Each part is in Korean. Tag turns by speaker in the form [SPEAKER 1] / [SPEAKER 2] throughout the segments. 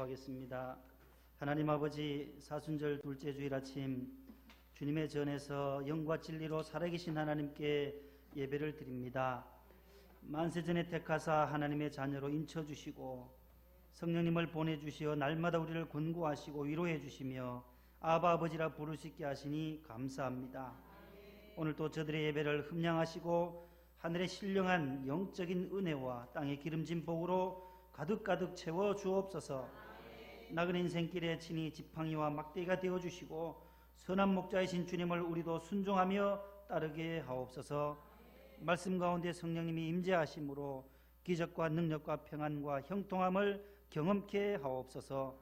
[SPEAKER 1] 기도하겠습니다. 하나님 아버지, 사순절 둘째 주일 아침 주님의 전에서 영과 진리로 살아계신 하나님께 예배를 드립니다. 만세전에 택하사 하나님의 자녀로 인쳐주시고 성령님을 보내주시어 날마다 우리를 권고하시고 위로해 주시며 아바 아버지라 부를 수 있게 하시니 감사합니다. 오늘도 저들의 예배를 흠량하시고 하늘의 신령한 영적인 은혜와 땅의 기름진 복으로 가득가득 채워 주옵소서. 나그네 인생길에 친히 지팡이와 막대기가 되어주시고 선한 목자이신 주님을 우리도 순종하며 따르게 하옵소서. 말씀 가운데 성령님이 임재하심으로 기적과 능력과 평안과 형통함을 경험케 하옵소서.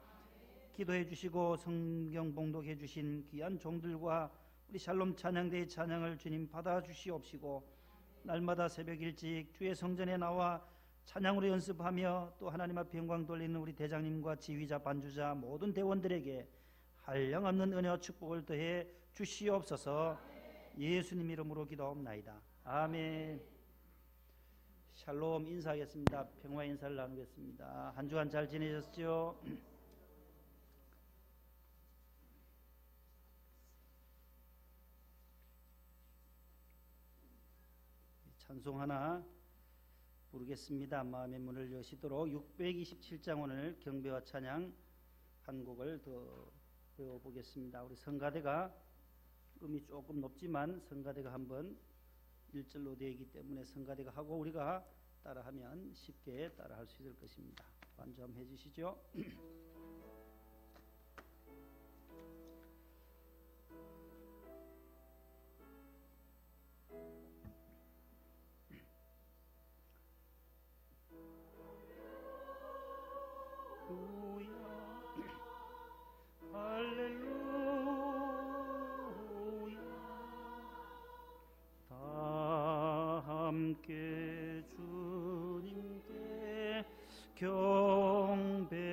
[SPEAKER 1] 기도해 주시고 성경 봉독해 주신 귀한 종들과 우리 샬롬 찬양대의 찬양을 주님 받아 주시옵시고 날마다 새벽 일찍 주의 성전에 나와 찬양으로 연습하며 또 하나님 앞에 영광 돌리는 우리 대장님과 지휘자 반주자 모든 대원들에게 한량없는 은혜와 축복을 더해 주시옵소서. 예수님 이름으로 기도하옵나이다. 아멘. 샬롬 인사하겠습니다. 평화 인사를 나누겠습니다. 한 주간 잘 지내셨죠? 찬송 하나 부르겠습니다. 마음의 문을 여시도록 627장 오늘 경배와 찬양 한 곡을 더 배워보겠습니다. 우리 성가대가 음이 조금 높지만 성가대가 한번 1절로 되어 있기 때문에 성가대가 하고 우리가 따라하면 쉽게 따라할 수 있을 것입니다. 반주 한번 해주시죠.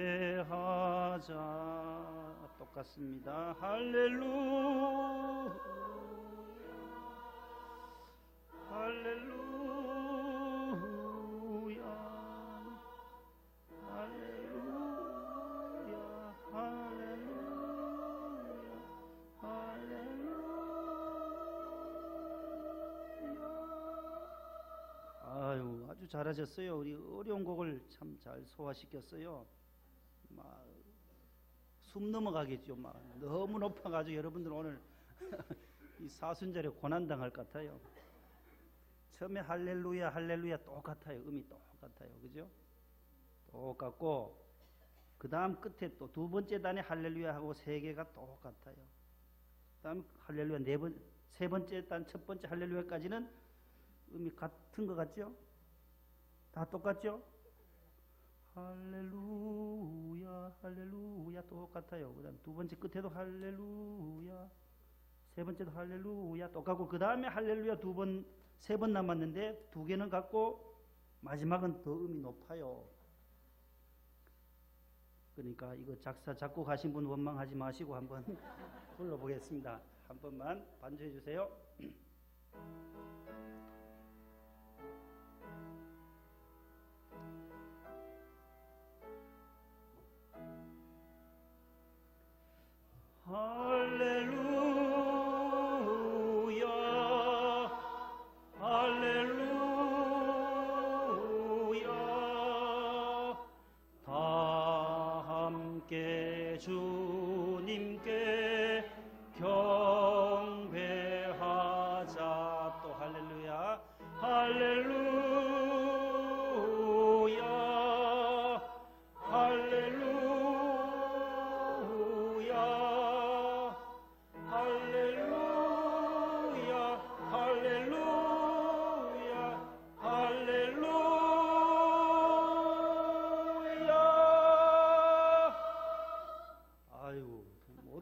[SPEAKER 1] 경배하자. 똑같습니다. 할렐루야, 할렐루야, 할렐루야, 할렐루야, 할렐루야. 아유, 아주 잘하셨어요. 우리 어려운 곡을 참 잘 소화시켰어요. 숨 넘어가겠죠. 너무 높아가지고 여러분들 오늘 이 사순절에 고난당할 것 같아요. 처음에 할렐루야 할렐루야 똑같아요. 음이 똑같아요. 그죠? 똑같고 그 다음 끝에 또 두 번째 단에 할렐루야 하고 세 개가 똑같아요. 그 다음 할렐루야 세 번째 단 첫 번째 할렐루야까지는 음이 같은 것 같죠? 다 똑같죠? 할렐루야 할렐루야 똑같아요. 그 다음에 두 번째 끝에도 할렐루야, 세 번째도 할렐루야 똑같고 그 다음에 할렐루야 세 번 남았는데 두 개는 같고 마지막은 더 음이 높아요. 그러니까 이거 작사 작곡하신 분 원망하지 마시고 한번 불러보겠습니다. 한 번만 반주해 주세요. 할렐루야 할렐루야 다 함께 주님께 경배하자. 또 할렐루야 할렐루야 할렐루야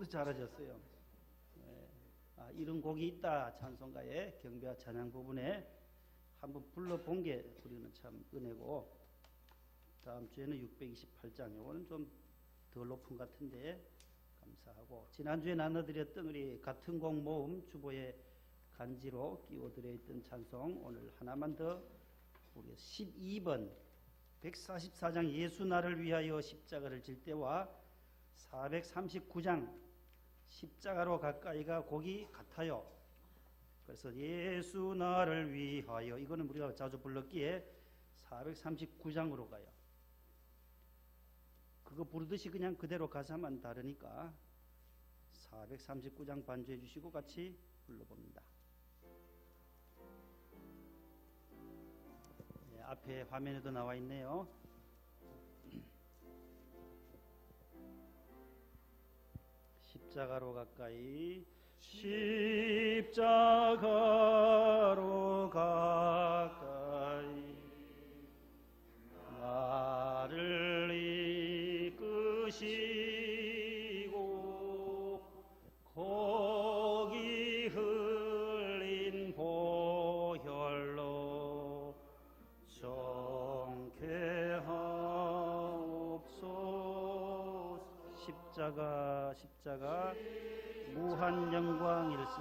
[SPEAKER 1] 잘하셨어요. 네. 이런 곡이 있다. 찬송가의 경배와 찬양 부분에 한번 불러본 게 우리는 참 은혜고, 다음 주에는 628장, 이거는 좀 더 높은 것 같은데 감사하고, 지난주에 나눠드렸던 우리 같은 곡 모음 주보에 간지로 끼워드려 있던 찬송 오늘 하나만 더 우리 12번 144장 예수 나를 위하여 십자가를 질 때와 439장 십자가로 가까이가 곡이 같아요. 그래서 예수 나를 위하여 이거는 우리가 자주 불렀기에 439장으로 가요. 그거 부르듯이 그냥 그대로 가사만 다르니까 439장 반주해 주시고 같이 불러봅니다. 네, 앞에 화면에도 나와 있네요. 십자가로 가까이 십자가로 가까이 나를 이끄시고 거기 흘린 보혈로 정케하옵소서. 십자가 무한 영광일세.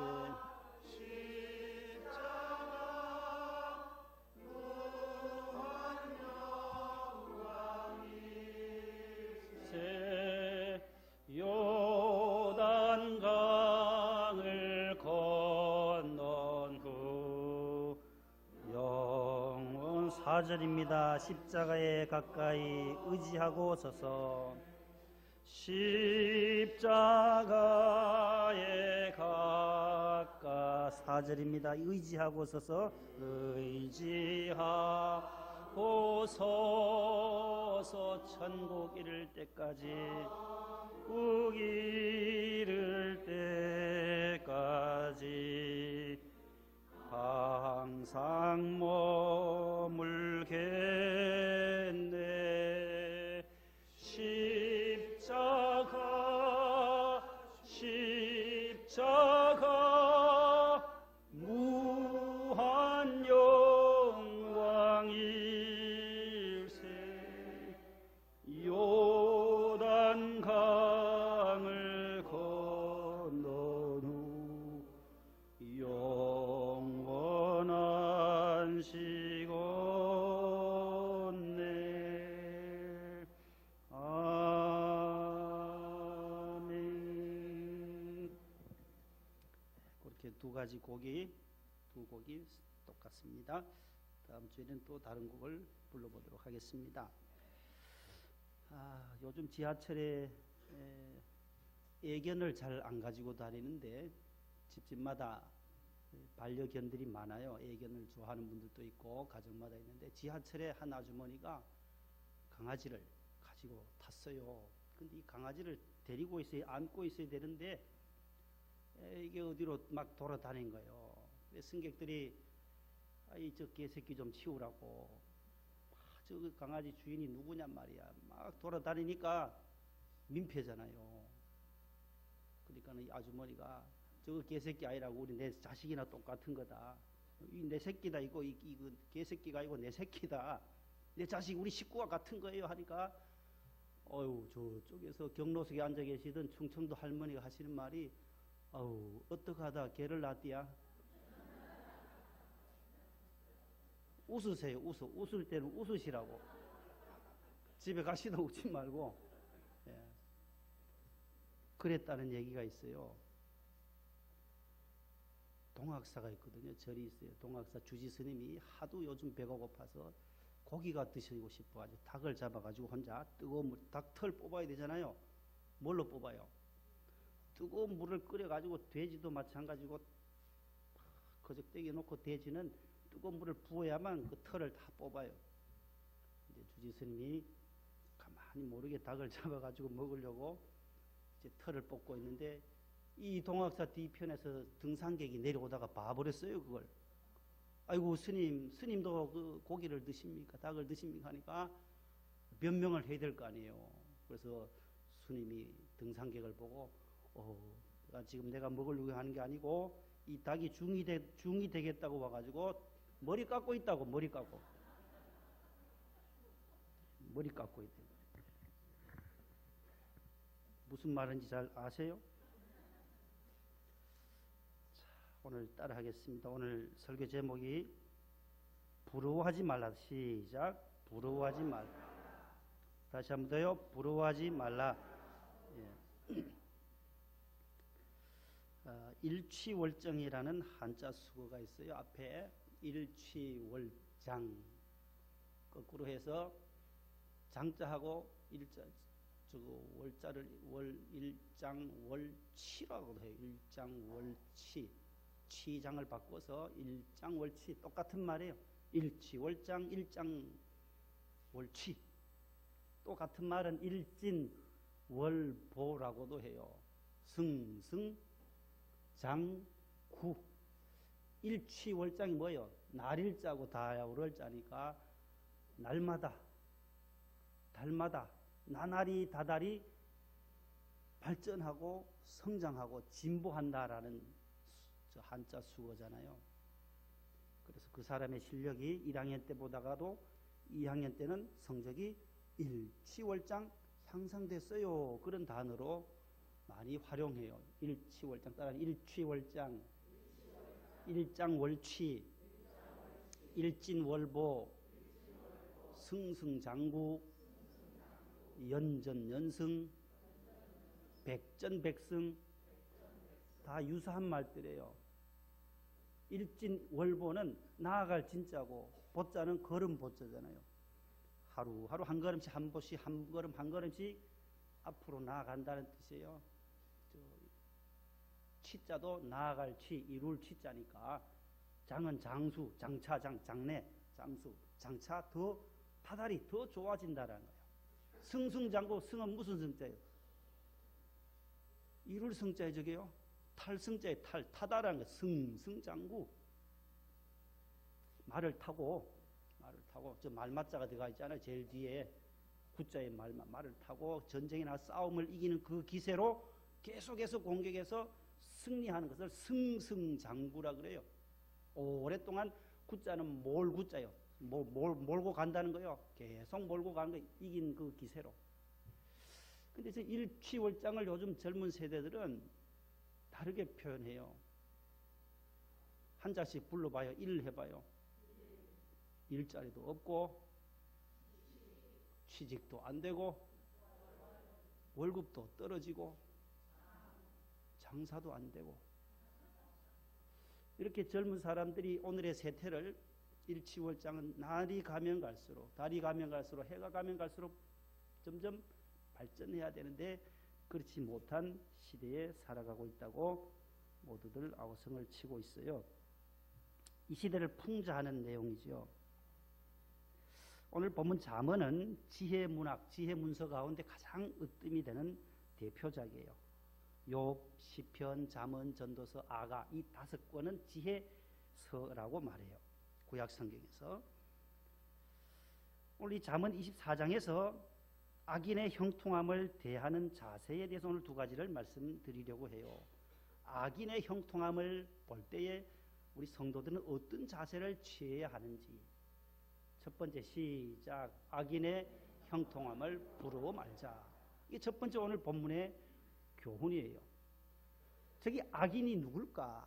[SPEAKER 1] 요단강을 건넌 후 영원 4절입니다. 십자가에 가까이 의지하고 서서 십자가에 가까 4절입니다. 의지하고 서서 의지하고 서서 천국 이를 때까지 국 이를 때까지 항상 머물겠네. 십자가 무한 영광일세. 요단강을 건넌 후 영원한 시온네. 아멘. 그렇게 두 곡이 똑같습니다. 다음 주에는 또 다른 곡을 불러보도록 하겠습니다. 요즘 지하철에 애견을 잘 안 가지고 다니는데 집집마다 반려견들이 많아요. 애견을 좋아하는 분들도 있고 가정마다 있는데 지하철에 한 아주머니가 강아지를 가지고 탔어요. 근데 이 강아지를 데리고 있어야 안고 있어야 되는데 이게 어디로 막 돌아다닌 거예요. 승객들이 저 개새끼 좀 치우라고 저 강아지 주인이 누구냔 말이야. 막 돌아다니니까 민폐잖아요. 그러니까 이 아주머니가 저 개새끼 아니라고 우리 내 자식이나 똑같은 거다. 이 내 새끼다. 이거 개새끼가 아니고 내 새끼다. 내 자식 우리 식구와 같은 거예요 하니까 저쪽에서 경로석에 앉아 계시던 충청도 할머니가 하시는 말이 어떡하다 개를 낳았디야. 웃으세요. 웃을 때는 웃으시라고. 집에 가시다 웃지 말고. 그랬다는 얘기가 있어요. 동학사가 있거든요. 절이 있어요. 동학사 주지 스님이 하도 요즘 배가 고파서 고기가 드시고 싶어가지고 닭을 잡아가지고 혼자 뜨거운 물, 닭털 뽑아야 되잖아요. 뭘로 뽑아요? 뜨거운 물을 끓여가지고 돼지도 마찬가지고 거적대기 놓고 돼지는 뜨거운 물을 부어야만 그 털을 다 뽑아요. 이제 주지 스님이 가만히 모르게 닭을 잡아가지고 먹으려고 이제 털을 뽑고 있는데 이 동학사 뒤편에서 등산객이 내려오다가 봐버렸어요. 그걸. 아이고 스님도 그 고기를 드십니까? 닭을 드십니까? 하니까 변명을 해야 될 거 아니에요. 그래서 스님이 등산객을 보고 지금 내가 먹으려고 하는 게 아니고 이 닭이 중이 되겠다고 와가지고 머리 깎고 있다고. 머리 깎고 있대요. 무슨 말인지 잘 아세요? 자, 오늘 따라 하겠습니다. 오늘 설교 제목이 부러워하지 말라. 시작. 부러워하지 말라. 다시 한 번 더요. 부러워하지 말라. 예. 일취월장이라는 한자 수거가 있어요. 앞에 일취월장 거꾸로 해서 장자하고 일자 저거 월자를 일장월치라고도 해요. 일장월치 치장을 바꿔서 일장월치 똑같은 말이에요. 일취월장 일장월치 똑같은 말은 일진월보라고도 해요. 승승장구 일취월장이 뭐예요? 날일자고 다월자니까 날마다 달마다 나날이 다달이 발전하고 성장하고 진보한다라는 저 한자 수어잖아요. 그래서 그 사람의 실력이 1학년 때 보다가도 2학년 때는 성적이 일취월장 향상됐어요. 그런 단어로 많이 활용해요. 일취월장 따라서 일취월장, 일장월취, 일진월보, 승승장구, 연전연승, 백전백승 다 유사한 말들이에요. 일진월보는 나아갈 진짜고 보자는 걸음 보자잖아요. 하루하루 한 걸음씩 한 보씩 한 걸음씩 앞으로 나아간다는 뜻이에요. 치자도 나아갈 치, 이룰 치자니까 장은 장수, 장차장, 장래, 잠수, 장차 더 다달이 더 좋아진다라는 거예요. 승승장구, 승은 무슨 승자예요? 이룰 승자에 저게요. 탈승자에 타다라는 거. 승승장구. 말을 타고 저 말맞자가 들어가 있잖아요. 제일 뒤에 구자에 말을 타고 전쟁이나 싸움을 이기는 그 기세로 계속해서 공격해서 승리하는 것을 승승장구라 그래요. 오랫동안 구자는 몰구자요. 몰고 간다는 거요. 계속 몰고 가는 거 이긴 그 기세로. 근데 저 일취월장을 요즘 젊은 세대들은 다르게 표현해요. 한 자씩 불러봐요. 일 해봐요. 일자리도 없고 취직도 안 되고 월급도 떨어지고 장사도 안 되고 이렇게 젊은 사람들이 오늘의 세태를 일취월장은 날이 가면 갈수록 달이 가면 갈수록 해가 가면 갈수록 점점 발전해야 되는데 그렇지 못한 시대에 살아가고 있다고 모두들 아우성을 치고 있어요. 이 시대를 풍자하는 내용이죠. 오늘 본문 잠언은 지혜문학, 지혜문서 가운데 가장 으뜸이 되는 대표작이에요. 욥, 시편, 잠언, 전도서, 아가 이 5권은 지혜서라고 말해요. 구약 성경에서. 오늘 이 잠언 24장에서 악인의 형통함을 대하는 자세에 대해서 오늘 2가지를 말씀드리려고 해요. 악인의 형통함을 볼 때에 우리 성도들은 어떤 자세를 취해야 하는지. 첫 번째 시작. 악인의 형통함을 부러워 말자. 이게 첫 번째 오늘 본문의 교훈이에요. 저기 악인이 누굴까?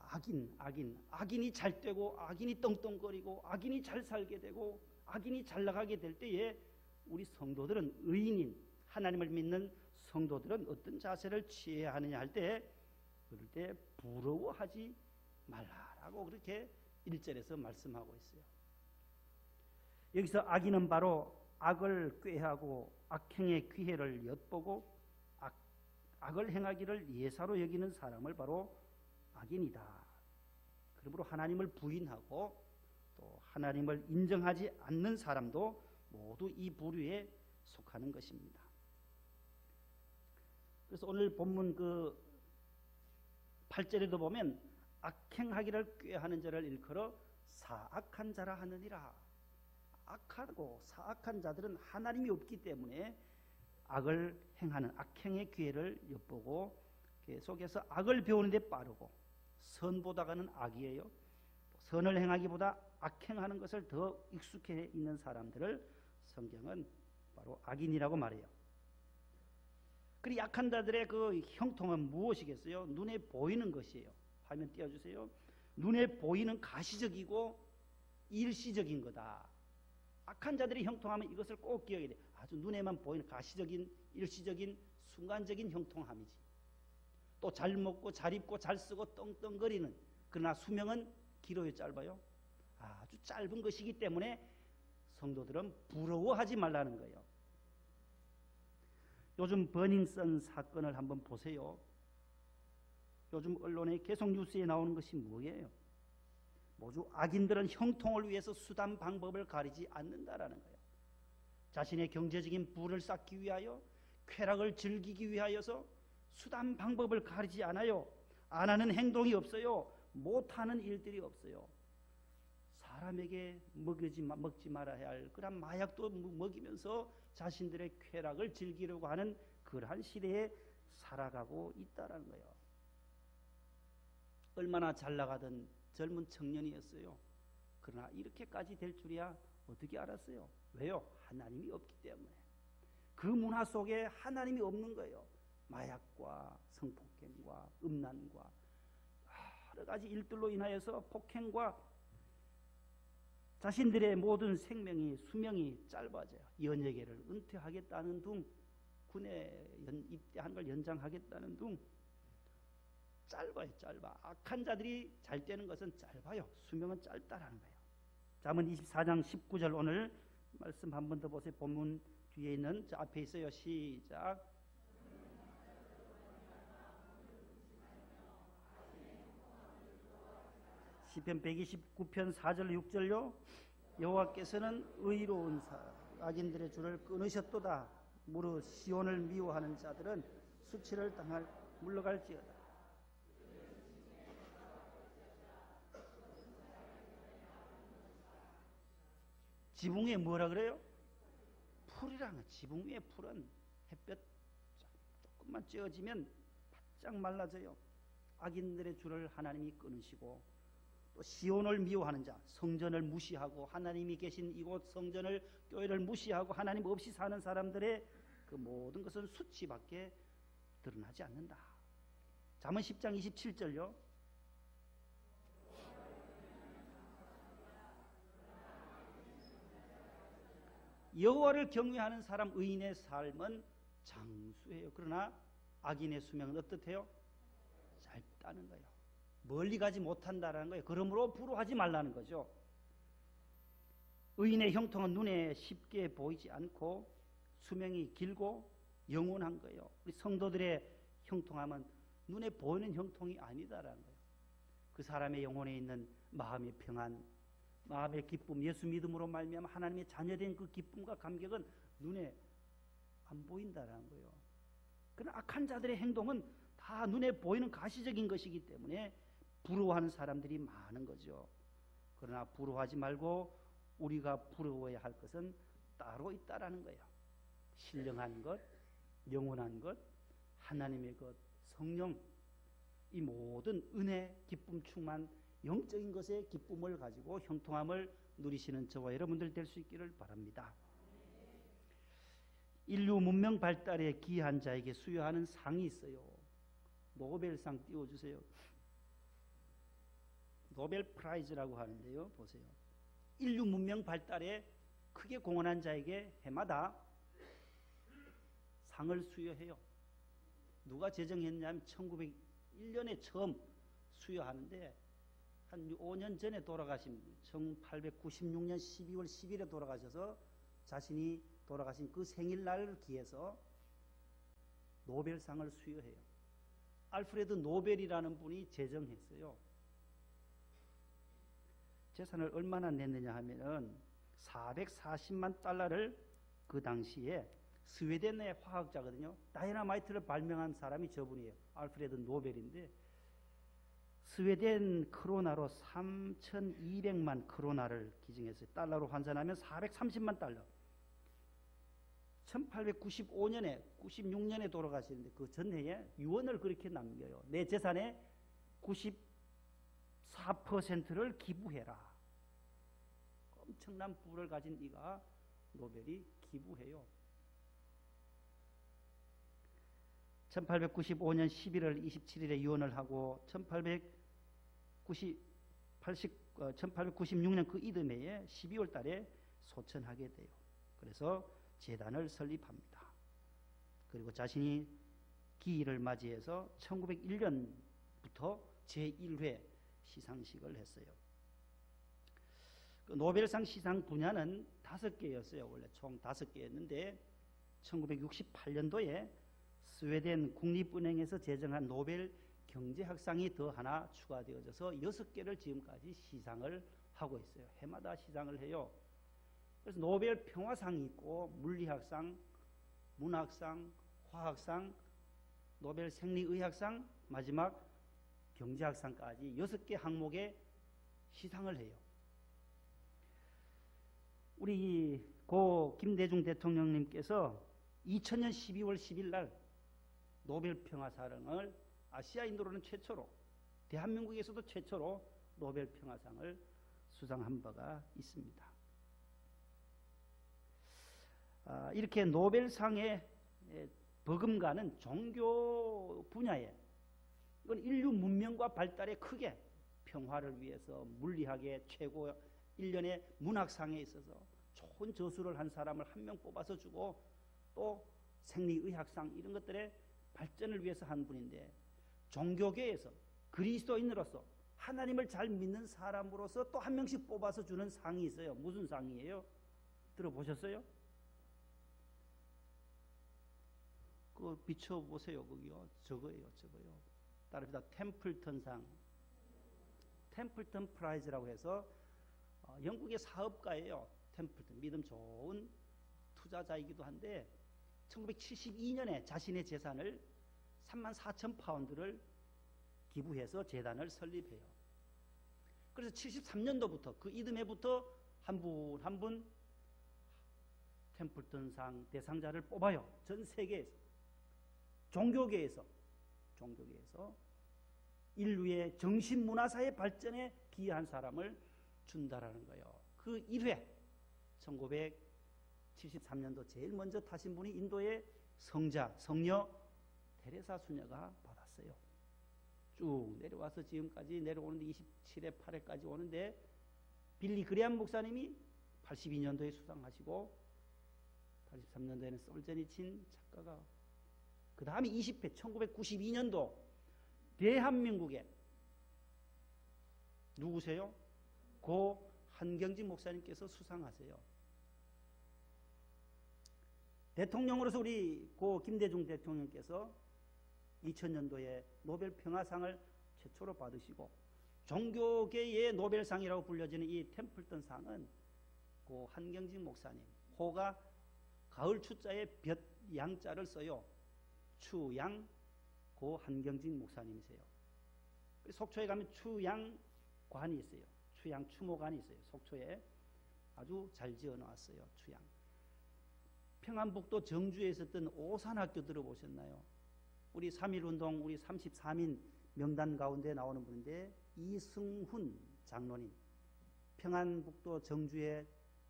[SPEAKER 1] 악인이 잘 되고 악인이 떵떵거리고 악인이 잘 살게 되고 악인이 잘 나가게 될 때에 우리 성도들은 의인인 하나님을 믿는 성도들은 어떤 자세를 취해야 하느냐 할 때 그럴 때 부러워하지 말라라고 그렇게 1절에서 말씀하고 있어요. 여기서 악인은 바로 악을 꾀하고 악행의 기회를 엿보고 악을 행하기를 예사로 여기는 사람을 바로 악인이다. 그러므로 하나님을 부인하고 또 하나님을 인정하지 않는 사람도 모두 이 부류에 속하는 것입니다. 그래서 오늘 본문 그 8절에도 보면 악행하기를 꾀하는 자를 일컬어 사악한 자라 하느니라. 악하고 사악한 자들은 하나님이 없기 때문에 악을 행하는 악행의 기회를 엿보고 계속해서 악을 배우는 데 빠르고 선보다가는 악이에요. 선을 행하기보다 악행하는 것을 더 익숙해 있는 사람들을 성경은 바로 악인이라고 말해요. 그리 약한 자들의 그 형통은 무엇이겠어요? 눈에 보이는 것이에요. 화면 띄워주세요. 눈에 보이는 가시적이고 일시적인 거다. 악한 자들이 형통하면 이것을 꼭 기억해야 돼. 아주 눈에만 보이는 가시적인 일시적인 순간적인 형통함이지. 또 잘 먹고 잘 입고 잘 쓰고 떵떵거리는, 그러나 수명은 길어요, 짧아요? 아주 짧은 것이기 때문에 성도들은 부러워하지 말라는 거예요. 요즘 버닝썬 사건을 한번 보세요. 요즘 언론에 계속 뉴스에 나오는 것이 뭐예요? 모두 악인들은 형통을 위해서 수단 방법을 가리지 않는다라는 거예요. 자신의 경제적인 부를 쌓기 위하여, 쾌락을 즐기기 위하여서 수단 방법을 가리지 않아요. 안 하는 행동이 없어요. 못하는 일들이 없어요. 사람에게 먹지 말아야 할 그런 마약도 먹이면서 자신들의 쾌락을 즐기려고 하는 그러한 시대에 살아가고 있다는 거예요. 얼마나 잘 나가던 젊은 청년이었어요. 그러나 이렇게까지 될 줄이야 어떻게 알았어요? 왜요? 하나님이 없기 때문에. 그 문화 속에 하나님이 없는 거예요. 마약과 성폭행과 음란과 여러 가지 일들로 인하여서 폭행과 자신들의 모든 수명이 짧아져요. 연예계를 은퇴하겠다는 둥, 군에 입대한 걸 연장하겠다는 둥, 짧아요, 짧아. 악한 자들이 잘 되는 것은 짧아요. 수명은 짧다라는 거예요. 잠언 24장 19절 오늘 말씀 한 번 더 보세요. 본문 뒤에 있는 저 앞에 있어요. 시작. 시편 129편 4절 6절요. 여호와께서는 의로운 악인들의 줄을 끊으셨도다. 무릇 시온을 미워하는 자들은 수치를 당할 물러갈지어다. 지붕 위에 뭐라 그래요? 풀이라는, 지붕 위에 풀은 햇볕 조금만 쬐어지면 바짝 말라져요. 악인들의 줄을 하나님이 끊으시고, 또 시온을 미워하는 자, 성전을 무시하고 하나님이 계신 이곳 성전을, 교회를 무시하고 하나님 없이 사는 사람들의 그 모든 것은 수치밖에 드러나지 않는다. 잠언 10장 27절요. 여호와를 경외하는 사람, 의인의 삶은 장수해요. 그러나 악인의 수명은 어떻대요? 짧다는 거예요. 멀리 가지 못한다는 거예요. 그러므로 부러워하지 말라는 거죠. 의인의 형통은 눈에 쉽게 보이지 않고 수명이 길고 영원한 거예요. 우리 성도들의 형통함은 눈에 보이는 형통이 아니다라는 거예요. 그 사람의 영혼에 있는 마음의 평안, 마음의 기쁨, 예수 믿음으로 말미암아 하나님의 자녀된 그 기쁨과 감격은 눈에 안 보인다라는 거예요. 그러나 악한 자들의 행동은 다 눈에 보이는 가시적인 것이기 때문에 부러워하는 사람들이 많은 거죠. 그러나 부러워하지 말고 우리가 부러워해야 할 것은 따로 있다라는 거예요. 신령한 것, 영원한 것, 하나님의 것, 성령, 이 모든 은혜, 기쁨 충만 영적인 것의 기쁨을 가지고 형통함을 누리시는 저와 여러분들 될 수 있기를 바랍니다. 인류 문명 발달에 기여한 자에게 수여하는 상이 있어요. 노벨상 띄워주세요. 노벨 프라이즈라고 하는데요. 보세요. 인류 문명 발달에 크게 공헌한 자에게 해마다 상을 수여해요. 누가 제정했냐면 1901년에 처음 수여하는데 한 5년 전에 돌아가신 1896년 12월 10일에 돌아가셔서 자신이 돌아가신 그 생일날을 기해서 노벨상을 수여해요. 알프레드 노벨이라는 분이 제정했어요. 재산을 얼마나 냈느냐 하면은 440만 달러를 그 당시에 스웨덴의 화학자거든요. 다이너마이트를 발명한 사람이 저분이에요. 알프레드 노벨인데 스웨덴 크로나로 3,200만 크로나를 기증했어요. 달러로 환산하면 430만 달러. 1895년에 96년에 돌아가시는데 그 전해에 유언을 그렇게 남겨요. 내 재산의 94%를 기부해라. 엄청난 부를 가진 이가 노벨이 기부해요. 1895년 11월 27일에 유언을 하고 1896년 그 이듬해에 12월 달에 소천하게 돼요. 그래서 재단을 설립합니다. 그리고 자신이 기일을 맞이해서 1901년부터 제1회 시상식을 했어요. 그 노벨상 시상 분야는 5개였어요. 원래 총 5개였는데 1968년도에 스웨덴 국립은행에서 제정한 노벨 경제학상이 더 하나 추가되어져서 6개를 지금까지 시상을 하고 있어요. 해마다 시상을 해요. 그래서 노벨 평화상이 있고 물리학상, 문학상, 화학상, 노벨 생리의학상, 마지막 경제학상까지 6개 항목에 시상을 해요. 우리 고 김대중 대통령님께서 2000년 12월 10일 날 노벨 평화상을 아시아 인도로는 최초로, 대한민국에서도 최초로 노벨 평화상을 수상한 바가 있습니다. 이렇게 노벨상의 버금가는 종교 분야에, 이건 인류 문명과 발달에 크게, 평화를 위해서 물리학의 최고 일련의 문학상에 있어서 좋은 저술을 한 사람을 한 명 뽑아서 주고, 또 생리의학상 이런 것들의 발전을 위해서 한 분인데, 종교계에서 그리스도인으로서 하나님을 잘 믿는 사람으로서 또 한 명씩 뽑아서 주는 상이 있어요. 무슨 상이에요? 들어보셨어요? 그거 비춰보세요. 거기요. 저거예요. 따릅니다. 템플턴상, 템플턴 프라이즈라고 해서 영국의 사업가예요. 템플턴, 믿음 좋은 투자자이기도 한데 1972년에 자신의 재산을 34,000파운드를 기부해서 재단을 설립해요. 그래서 73년도부터 그 이듬해부터 한 분 한 분 템플턴상 대상자를 뽑아요. 전 세계에서, 종교계에서 인류의 정신문화사의 발전에 기여한 사람을 준다라는 거예요. 그 1회 1973년도 제일 먼저 타신 분이 인도의 성녀 테레사 수녀가 받았어요. 쭉 내려와서 지금까지 내려오는데 27회 8회까지 오는데, 빌리 그레암 목사님이 82년도에 수상하시고 83년도에는 솔제니친 작가가, 그 다음에 20회 1992년도 대한민국에 누구세요? 고 한경진 목사님께서 수상하세요. 대통령으로서 우리 고 김대중 대통령께서 2000년도에 노벨 평화상을 최초로 받으시고, 종교계의 노벨상이라고 불려지는 이 템플턴 상은 고 한경진 목사님, 호가 가을 추자에 볕 양자를 써요. 추양, 고 한경진 목사님이세요. 속초에 가면 추양관이 있어요. 추양 추모관이 있어요. 속초에 아주 잘 지어 놨어요. 추양. 평안북도 정주에 있었던 오산학교 들어보셨나요? 우리 3.1운동 우리 33인 명단 가운데 나오는 분인데, 이승훈 장로님, 평안북도 정주에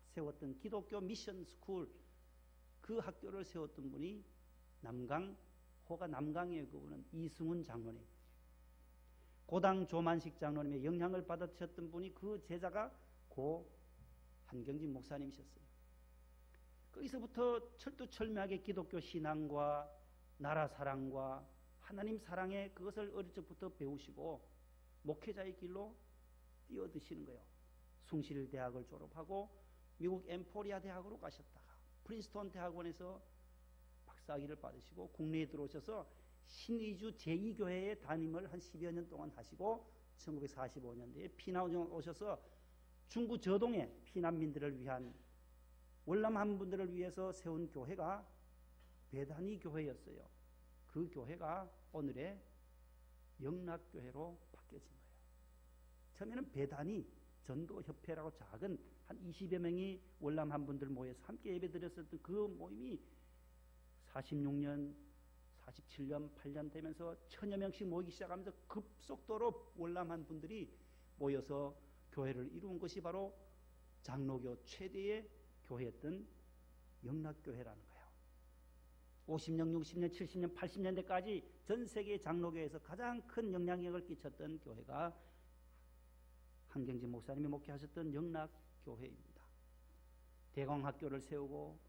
[SPEAKER 1] 세웠던 기독교 미션 스쿨, 그 학교를 세웠던 분이 호가 남강이에요. 그분은 이승훈 장로님. 고당 조만식 장로님의 영향을 받으셨던 분이, 그 제자가 고 한경진 목사님이셨어요. 거기서부터 철두철미하게 기독교 신앙과 나라 사랑과 하나님 사랑의 그것을 어릴 적부터 배우시고 목회자의 길로 뛰어드시는 거예요. 숭실대학을 졸업하고 미국 엠포리아 대학으로 가셨다가 프린스턴 대학원에서 박사학위를 받으시고 국내에 들어오셔서 신의주 제2교회의 담임을 한 10여 년 동안 하시고 1945년도에 피난을 오셔서 중구 저동에 피난민들을 위한, 월남한 분들을 위해서 세운 교회가 베다니 교회였어요. 그 교회가 오늘의 영락교회로 바뀌어진 거예요. 처음에는 베다니 전도협회라고 작은 한 20여 명이 월남한 분들 모여서 함께 예배드렸었던 그 모임이 46년, 47년, 8년 되면서 1000여 명씩 모이기 시작하면서 급속도로 월남한 분들이 모여서 교회를 이룬 것이 바로 장로교 최대의 교회였던 영락교회라는 거예요. 50년, 60년, 70년, 80년대까지 전 세계 장로교회에서 가장 큰 영향력을 끼쳤던 교회가 한경진 목사님이 목회하셨던 영락교회입니다. 대광학교를 세우고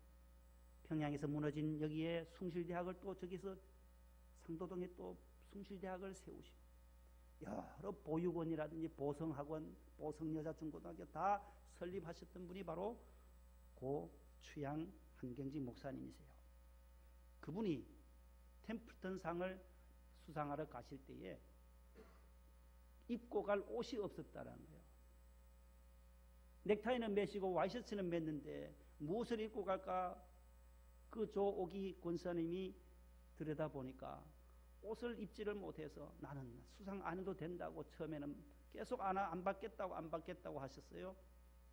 [SPEAKER 1] 평양에서 무너진 여기에 숭실대학을 또 저기서 상도동에 또 숭실대학을 세우시고 여러 보육원이라든지 보성학원, 보성여자중고등학교 다 설립하셨던 분이 바로 고 추양 한경직 목사님이세요. 그분이 템플턴 상을 수상하러 가실 때에 입고 갈 옷이 없었다는 거예요. 넥타이는 매시고 와이셔츠는 맸는데 무엇을 입고 갈까? 그 조옥이 권사님이 들여다보니까 옷을 입지를 못해서 나는 수상 안 해도 된다고 처음에는 계속 안 받겠다고 하셨어요.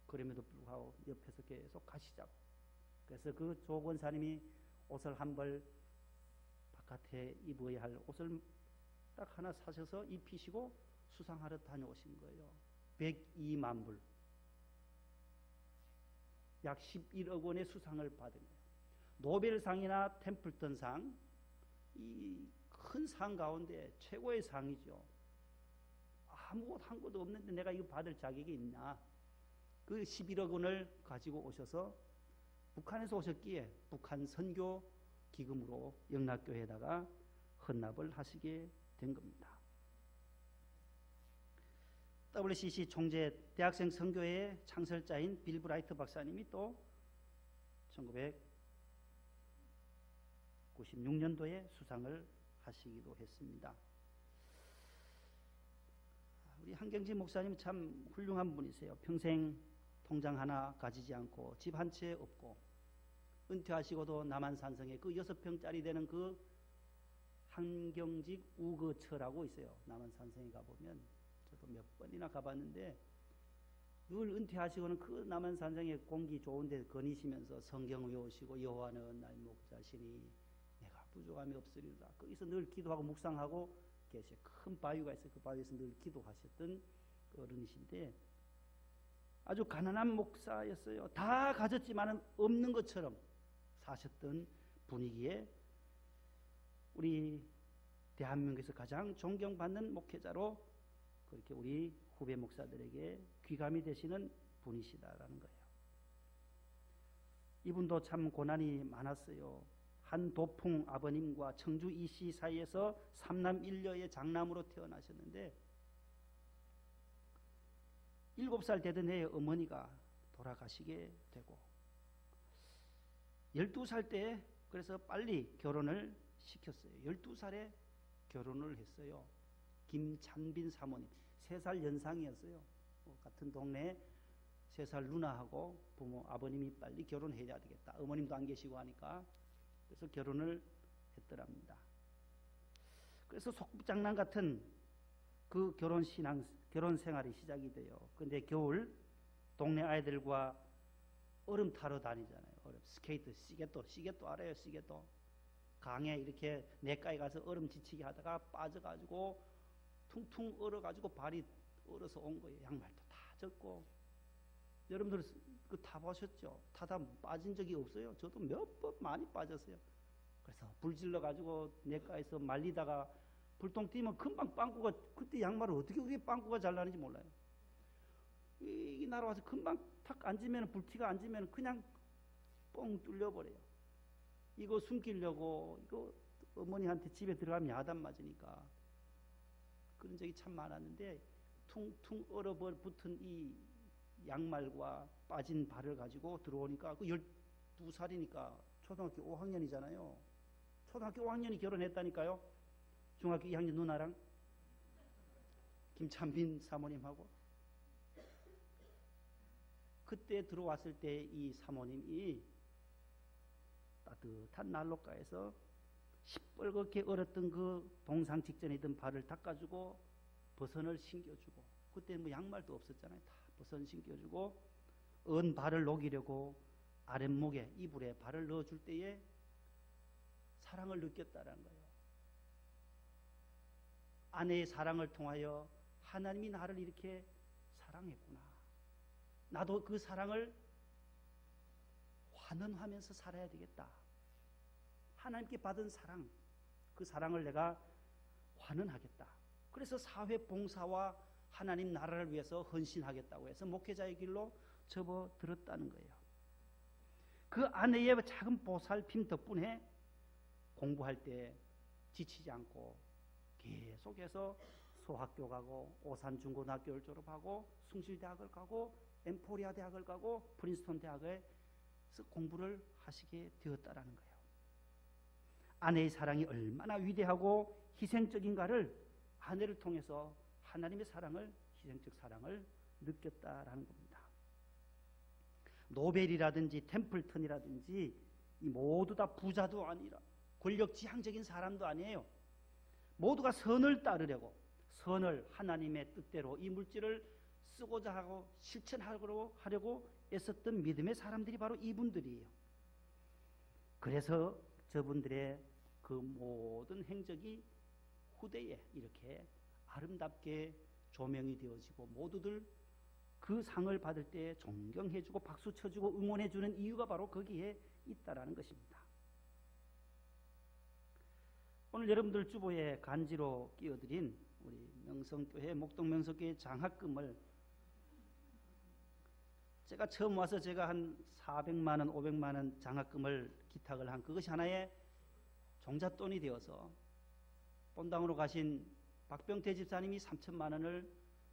[SPEAKER 1] 그럼에도 불구하고 옆에서 계속 가시자고. 그래서 그 조 권사님이 옷을 한 벌 바깥에 입어야 할 옷을 딱 하나 사셔서 입히시고 수상하러 다녀오신 거예요. 102만 불. 약 11억 원의 수상을 받은 거예요. 노벨상이나 템플턴상, 이 큰 상 가운데 최고의 상이죠. 아무것도 한 것도 없는데 내가 이거 받을 자격이 있나? 그 11억 원을 가지고 오셔서 북한에서 오셨기에 북한 선교 기금으로 영락교회에다가 헌납을 하시게 된 겁니다. WCC 총재 대학생 선교회의 창설자인 빌 브라이트 박사님이 또 1996년도에 수상을 하시기도 했습니다. 우리 한경직 목사님 참 훌륭한 분이세요. 평생 통장 하나 가지지 않고 집 한 채 없고 은퇴하시고도 남한산성에 그 6평짜리 되는 그 한경직 우거처라고 있어요. 남한산성에 가보면 저도 몇 번이나 가봤는데 늘 은퇴하시고는 그 남한산성에 공기 좋은 데 거니시면서 성경 외우시고 여호와는 나의 목자시니 내가 부족함이 없으리로다. 거기서 늘 기도하고 묵상하고 계세요. 큰 바위가 있어요. 그 바위에서 늘 기도하셨던 그 어른이신데 아주 가난한 목사였어요. 다 가졌지만은 없는 것처럼 사셨던 분위기에 우리 대한민국에서 가장 존경받는 목회자로 그렇게 우리 후배 목사들에게 귀감이 되시는 분이시다라는 거예요. 이분도 참 고난이 많았어요. 한 도풍 아버님과 청주 이씨 사이에서 3남 1녀의 장남으로 태어나셨는데 7살 되던 해에 어머니가 돌아가시게 되고 12살 때 그래서 빨리 결혼을 시켰어요. 12살에 결혼을 했어요. 김찬빈 사모님 3살 연상이었어요. 같은 동네에 3살 누나하고 부모 아버님이 빨리 결혼해야 되겠다. 어머님도 안 계시고 하니까 그래서 결혼을 했더랍니다. 그래서 속장난 같은 그 결혼 생활이 시작이 돼요. 근데 겨울 동네 아이들과 얼음 타러 다니잖아요. 얼음 스케이트, 시계또 알아요? 시계또 강에 이렇게 내가에 가서 얼음 지치게 하다가 빠져가지고 퉁퉁 얼어가지고 발이 얼어서 온 거예요. 양말도 다 젖고. 여러분들 그 타보셨죠? 타다 빠진 적이 없어요? 저도 몇 번 많이 빠졌어요. 그래서 불 질러가지고 내가에서 말리다가 불똥 띄면 금방 빵꾸가, 그때 양말을 어떻게 그렇게 빵꾸가 잘 나는지 몰라요. 이 나라 와서 금방 탁 앉으면, 불티가 앉으면 그냥 뻥 뚫려버려요. 이거 숨기려고, 이거 어머니한테 집에 들어가면 야단 맞으니까. 그런 적이 참 많았는데, 퉁퉁 얼어붙은 이 양말과 빠진 발을 가지고 들어오니까, 그 12살이니까 초등학교 5학년이잖아요. 초등학교 5학년이 결혼했다니까요. 중학교 2학년 누나랑 김찬빈 사모님하고. 그때 들어왔을 때 이 사모님이 따뜻한 난로가에서 시뻘겋게 얼었던 그 동상 직전에 있던 발을 닦아주고 버선을 신겨주고, 그때 뭐 양말도 없었잖아요. 다 버선 신겨주고 언 발을 녹이려고 아랫목에 이불에 발을 넣어줄 때에 사랑을 느꼈다라는 거예요. 아내의 사랑을 통하여 하나님이 나를 이렇게 사랑했구나. 나도 그 사랑을 환원하면서 살아야 되겠다. 하나님께 받은 사랑, 그 사랑을 내가 환원하겠다. 그래서 사회 봉사와 하나님 나라를 위해서 헌신하겠다고 해서 목회자의 길로 접어들었다는 거예요. 그 아내의 작은 보살핌 덕분에 공부할 때 지치지 않고 계속해서 소학교 가고 오산중고등학교를 졸업하고 숭실대학을 가고 엠포리아 대학을 가고 프린스턴 대학에서 공부를 하시게 되었다라는 거예요. 아내의 사랑이 얼마나 위대하고 희생적인가를 아내를 통해서 하나님의 사랑을, 희생적 사랑을 느꼈다라는 겁니다. 노벨이라든지 템플턴이라든지 이 모두 다 부자도 아니라 권력지향적인 사람도 아니에요. 모두가 선을 따르려고, 선을 하나님의 뜻대로 이 물질을 쓰고자 하고 실천하려고 애썼던 믿음의 사람들이 바로 이분들이에요. 그래서 저분들의 그 모든 행적이 후대에 이렇게 아름답게 조명이 되어지고 모두들 그 상을 받을 때 존경해주고 박수 쳐주고 응원해주는 이유가 바로 거기에 있다라는 것입니다. 오늘 여러분들 주보에 간지로 끼워드린 우리 명성교회 목동명성교회 장학금을 제가 처음 와서 제가 한 400만 원, 500만 원 장학금을 기탁을 한 그것이 하나의 종잣돈이 되어서 본당으로 가신 박병태 집사님이 3천만 원을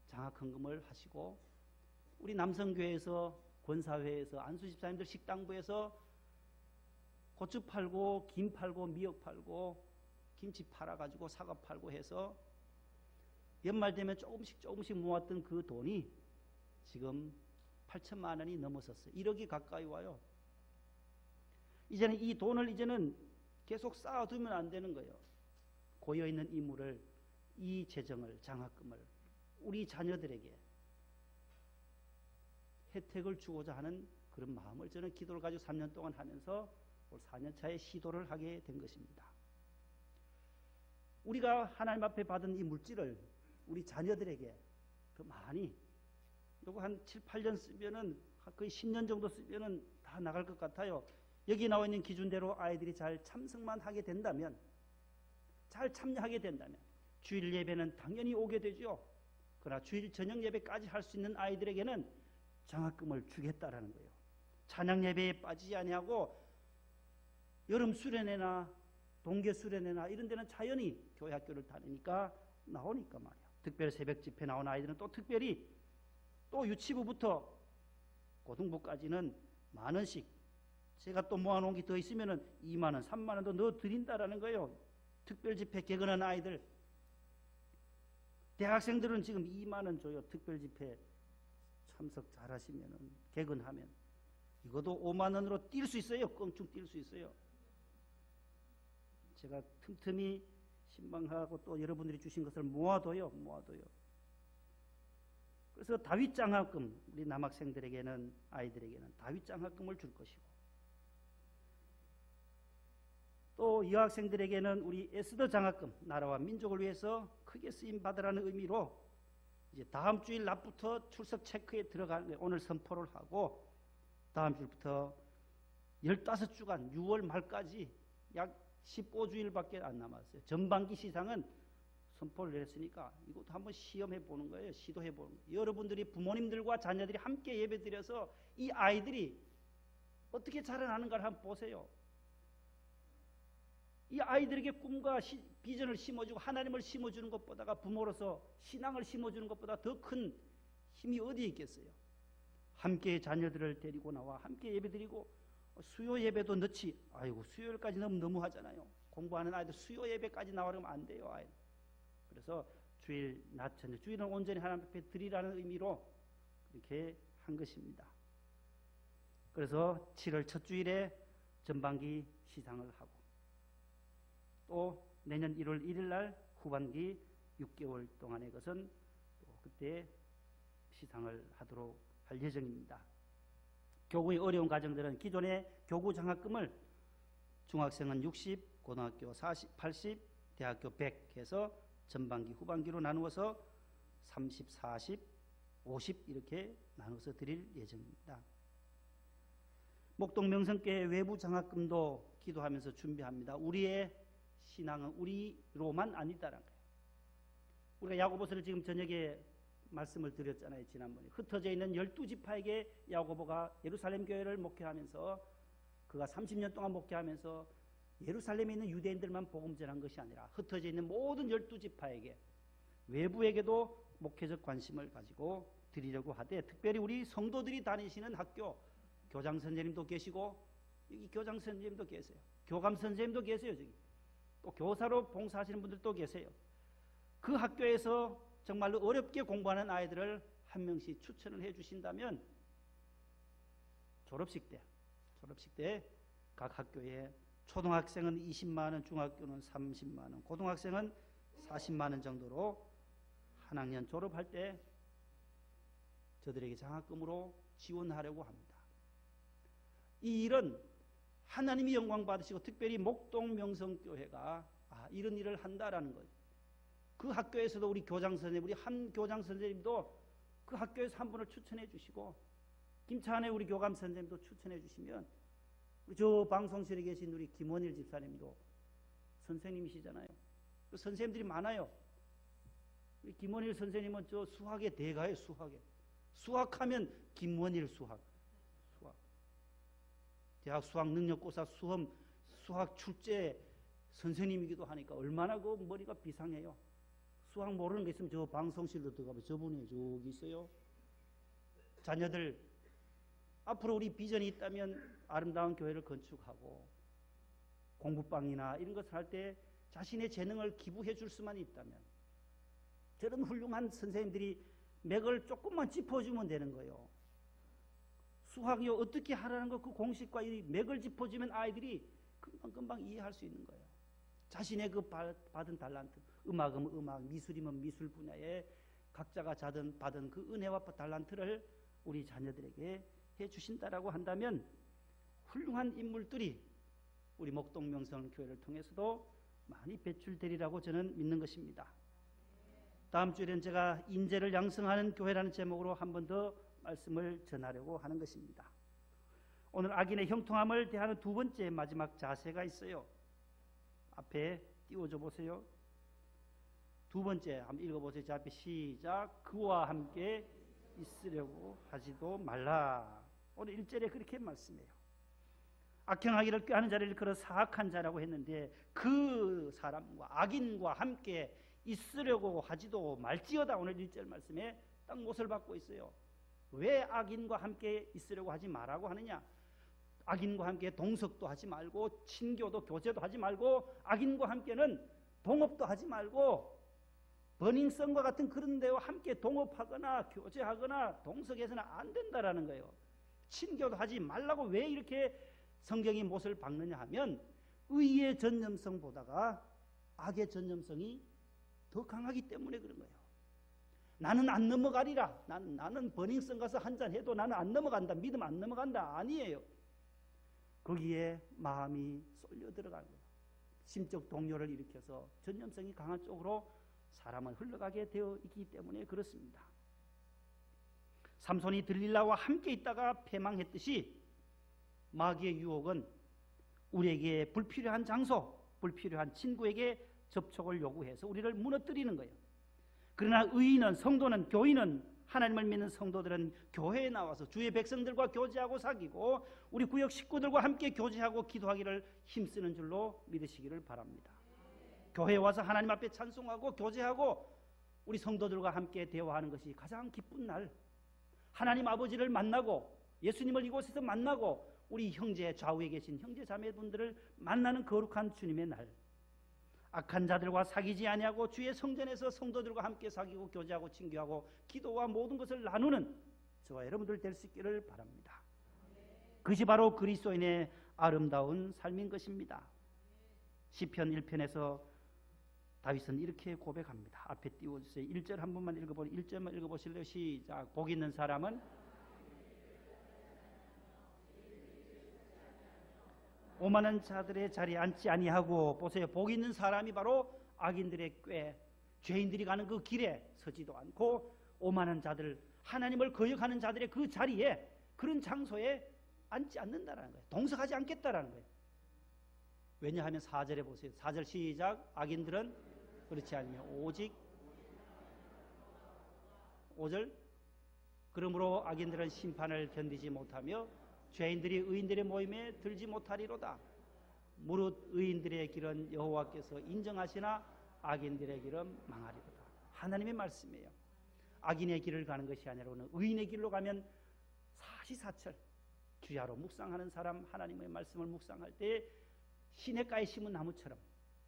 [SPEAKER 1] 장학헌금을 하시고 우리 남성교회에서 권사회에서 안수 집사님들 식당부에서 고추 팔고 김 팔고 미역 팔고 김치 팔아가지고 사과 팔고 해서 연말 되면 조금씩 모았던 그 돈이 지금 8천만 원이 넘어섰어요. 1억이 가까이 와요. 이제는 이 돈을 계속 쌓아두면 안 되는 거예요. 고여있는 이물을, 이 재정을, 장학금을 우리 자녀들에게 혜택을 주고자 하는 그런 마음을 저는 기도를 가지고 3년 동안 하면서 올 4년 차에 시도를 하게 된 것입니다. 우리가 하나님 앞에 받은 이 물질을 우리 자녀들에게 더 많이, 요거 한 7, 8년 쓰면은 거의 10년 정도 쓰면은 다 나갈 것 같아요. 여기 나와 있는 기준대로 아이들이 잘 참석만 하게 된다면, 잘 참여하게 된다면 주일 예배는 당연히 오게 되죠. 그러나 주일 저녁 예배까지 할 수 있는 아이들에게는 장학금을 주겠다라는 거예요. 찬양 예배에 빠지지 아니하고 여름 수련회나 동계 수련회나 이런 데는 자연히 교회 학교를 다니니까 나오니까 말이야. 특별 새벽 집회 나온 아이들은 또 특별히 또 유치부부터 고등부까지는 만 원씩 제가 또 모아놓은 게 더 있으면은 2만 원, 3만 원도 넣어 드린다라는 거예요. 특별 집회 개근한 아이들. 대학생들은 지금 2만 원 줘요. 특별 집회 참석 잘 하시면은, 개근하면. 이것도 5만 원으로 뛸 수 있어요. 껑충 뛸 수 있어요. 제가 틈틈이 신방하고 또 여러분들이 주신 것을 모아둬요. 그래서 다윗장학금, 우리 남학생들에게는, 아이들에게는 다윗장학금을 줄 것이고, 또 여학생들에게는 우리 에스더 장학금, 나라와 민족을 위해서 크게 쓰임 받으라는 의미로 이제 다음 주일 낮부터 출석 체크에 들어가는, 오늘 선포를 하고 다음 주부터 15주간 6월 말까지 약 15주일밖에 안 남았어요. 전반기 시상은 선포를 했으니까 이것도 한번 시험해 보는 거예요. 시도해 보는 거예요. 여러분들이 부모님들과 자녀들이 함께 예배 드려서 이 아이들이 어떻게 자라나는가를 한번 보세요. 이 아이들에게 꿈과 비전을 심어주고 하나님을 심어주는 것보다가, 부모로서 신앙을 심어주는 것보다 더 큰 힘이 어디에 있겠어요. 함께 자녀들을 데리고 나와 함께 예배드리고, 수요 예배도 넣지. 아이고, 수요일까지 넣으면 너무하잖아요. 공부하는 아이들 수요 예배까지 나오려면 안 돼요, 아이. 그래서 주일 낮 저녁, 주일은 온전히 하나님 앞에 드리라는 의미로 이렇게 한 것입니다. 그래서 7월 첫 주일에 전반기 시상을 하고, 또 내년 1월 1일 날 후반기 6개월 동안의 것은 또 그때 시상을 하도록 할 예정입니다. 교구의 어려운 가정들은 기존의 교구 장학금을 중학생은 60, 고등학교 40, 80, 대학교 100 해서 전반기, 후반기로 나누어서 30, 40, 50 이렇게 나눠서 드릴 예정입니다. 목동명성교회 외부 장학금도 기도하면서 준비합니다. 우리의 신앙은 우리로만 아니다라는 거예요. 우리가 야고보서를 지금 저녁에 말씀을 드렸잖아요. 지난번에 흩어져 있는 12지파에게 야고보가 예루살렘 교회를 목회하면서
[SPEAKER 2] 그가 30년 동안 목회하면서 예루살렘에 있는 유대인들만 복음 전한 것이 아니라 흩어져 있는 모든 12지파에게 외부에게도 목회적 관심을 가지고 드리려고 하되, 특별히 우리 성도들이 다니시는 학교 교장 선생님도 계시고, 여기 교장 선생님도 계세요. 교감 선생님도 계세요. 저기 또 교사로 봉사하시는 분들도 계세요. 그 학교에서 정말로 어렵게 공부하는 아이들을 한 명씩 추천을 해 주신다면 졸업식 때 각 학교에 초등학생은 20만 원, 중학교는 30만 원, 고등학생은 40만 원 정도로 한 학년 졸업할 때 저들에게 장학금으로 지원하려고 합니다. 이 일은 하나님이 영광 받으시고 특별히 목동명성교회가 이런 일을 한다라는 거예요. 그 학교에서도 우리 교장 선생님, 우리 한 교장 선생님도 그 학교에서 한 분을 추천해 주시고, 김찬회 우리 교감 선생님도 추천해 주시면, 저 방송실에 계신 우리 김원일 집사님도 선생님이시잖아요. 그 선생님들이 많아요. 우리 김원일 선생님은 저 수학의 대가예요. 수학하면 김원일 수학. 대학 수학 능력고사 수학 출제 선생님이기도 하니까 얼마나 그 머리가 비상해요. 수학 모르는 게 있으면 저 방송실로 들어가면 저분이 저기 있어요. 자녀들 앞으로 우리 비전이 있다면 아름다운 교회를 건축하고 공부방이나 이런 것을 할 때 자신의 재능을 기부해 줄 수만 있다면, 저런 훌륭한 선생님들이 맥을 조금만 짚어주면 되는 거예요. 수학이 어떻게 하라는 거 그 공식과 이 맥을 짚어주면 아이들이 금방 이해할 수 있는 거예요. 자신의 그 받은 달란트, 음악이면 음악, 미술이면 미술 분야에 각자가 받은 그 은혜와 달란트를 우리 자녀들에게 해 주신다라고 한다면 훌륭한 인물들이 우리 목동명성교회를 통해서도 많이 배출되리라고 저는 믿는 것입니다. 다음 주에는 제가 인재를 양성하는 교회라는 제목으로 한 번 더 말씀을 전하려고 하는 것입니다. 오늘 악인의 형통함을 대하는 두 번째 마지막 자세가 있어요. 앞에 띄워줘 보세요. 두 번째 한번 읽어보세요. 자, 앞에 시작. 그와 함께 있으려고 하지도 말라. 오늘 1절에 그렇게 말씀해요. 악행하기를 꾀하는 자를 일컬어 사악한 자라고 했는데, 그 사람과 악인과 함께 있으려고 하지도 말지어다. 오늘 1절 말씀에 딱 못을 받고 있어요. 왜 악인과 함께 있으려고 하지 말라고 하느냐? 악인과 함께 동석도 하지 말고 친교도 교제도 하지 말고, 악인과 함께는 동업도 하지 말고, 버닝썬과 같은 그런 데와 함께 동업하거나 교제하거나 동석해서는 안 된다라는 거예요. 친교도 하지 말라고 왜 이렇게 성경이 못을 박느냐 하면, 의의 전념성보다가 악의 전념성이 더 강하기 때문에 그런 거예요. 나는 안 넘어가리라. 나는 버닝썬 가서 한잔 해도 나는 안 넘어간다. 믿음 안 넘어간다. 아니에요. 거기에 마음이 쏠려 들어가는 거예요. 심적 동요를 일으켜서 전념성이 강한 쪽으로 사람은 흘러가게 되어 있기 때문에 그렇습니다. 삼손이 들릴라와 함께 있다가 패망했듯이 마귀의 유혹은 우리에게 불필요한 장소, 불필요한 친구에게 접촉을 요구해서 우리를 무너뜨리는 거예요. 그러나 의인은, 성도는, 교인은, 하나님을 믿는 성도들은 교회에 나와서 주의 백성들과 교제하고 사귀고 우리 구역 식구들과 함께 교제하고 기도하기를 힘쓰는 줄로 믿으시기를 바랍니다. 교회에 와서 하나님 앞에 찬송하고 교제하고 우리 성도들과 함께 대화하는 것이 가장 기쁜 날, 하나님 아버지를 만나고 예수님을 이곳에서 만나고 우리 형제, 좌우에 계신 형제 자매분들을 만나는 거룩한 주님의 날, 악한 자들과 사귀지 아니하고 주의 성전에서 성도들과 함께 사귀고 교제하고 친교하고 기도와 모든 것을 나누는 저와 여러분들 될 수 있기를 바랍니다. 그것이 바로 그리스도인의 아름다운 삶인 것입니다. 시편 1편에서 다윗은 이렇게 고백합니다. 앞에 띄워주세요. 1절 한 번만 읽어보세요. 1절만 읽어보실래요? 시작. 복 있는 사람은 오만한 자들의 자리에 앉지 아니하고, 보세요. 복 있는 사람이 바로 악인들의 꾀, 죄인들이 가는 그 길에 서지도 않고, 오만한 자들, 하나님을 거역하는 자들의 그 자리에, 그런 장소에 앉지 않는다라는 거예요. 동석하지 않겠다라는 거예요. 왜냐하면 4절에 보세요. 4절 시작. 악인들은 그렇지 않으며 오직 5절. 그러므로 악인들은 심판을 견디지 못하며 죄인들이 의인들의 모임에 들지 못하리로다. 무릇 의인들의 길은 여호와께서 인정하시나 악인들의 길은 망하리로다. 하나님의 말씀이에요. 악인의 길을 가는 것이 아니라는 의인의 길로 가면 사시사철 주야로 묵상하는 사람, 하나님의 말씀을 묵상할 때 시냇가에 심은 나무처럼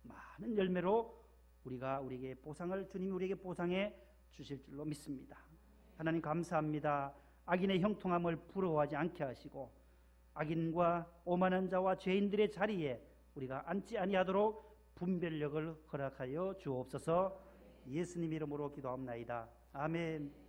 [SPEAKER 2] 많은 열매로 우리에게 보상을, 주님이 우리에게 보상해 주실 줄로 믿습니다. 하나님 감사합니다. 악인의 형통함을 부러워하지 않게 하시고 악인과 오만한 자와 죄인들의 자리에 우리가 앉지 아니하도록 분별력을 허락하여 주옵소서. 예수님 이름으로 기도합나이다. 아멘.